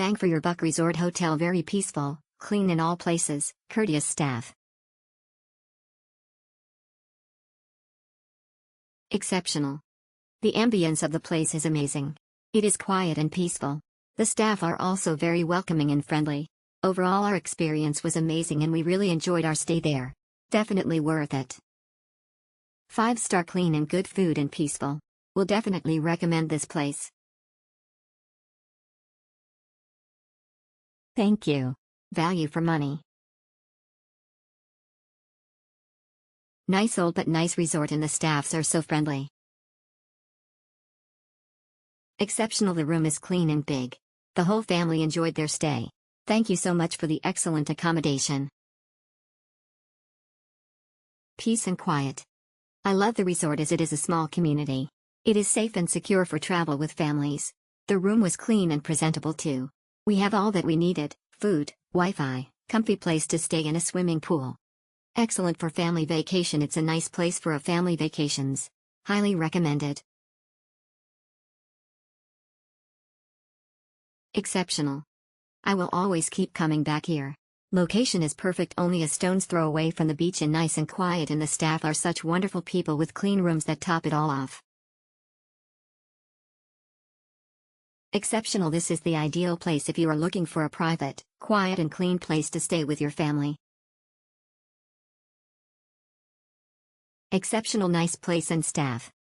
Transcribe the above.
bang for your buck resort hotel. Very peaceful, clean in all places, courteous staff. Exceptional. The ambience of the place is amazing. It is quiet and peaceful. The staff are also very welcoming and friendly. Overall, our experience was amazing and we really enjoyed our stay there. Definitely worth it. 5-star, clean and good food and peaceful. Will definitely recommend this place. Thank you. Value for money. Nice old but nice resort and the staffs are so friendly. Exceptional. The room is clean and big. The whole family enjoyed their stay. Thank you so much for the excellent accommodation. Peace and quiet. I love the resort as it is a small community. It is safe and secure for travel with families. The room was clean and presentable too. We have all that we needed: food, Wi-Fi, comfy place to stay and a swimming pool. Excellent for family vacation. It's a nice place for a family vacations. Highly recommended. Exceptional. I will always keep coming back here. Location is perfect, only a stone's throw away from the beach, and nice and quiet, and the staff are such wonderful people with clean rooms that top it all off. Exceptional. This is the ideal place if you are looking for a private, quiet and clean place to stay with your family. Exceptional. Nice place and staff.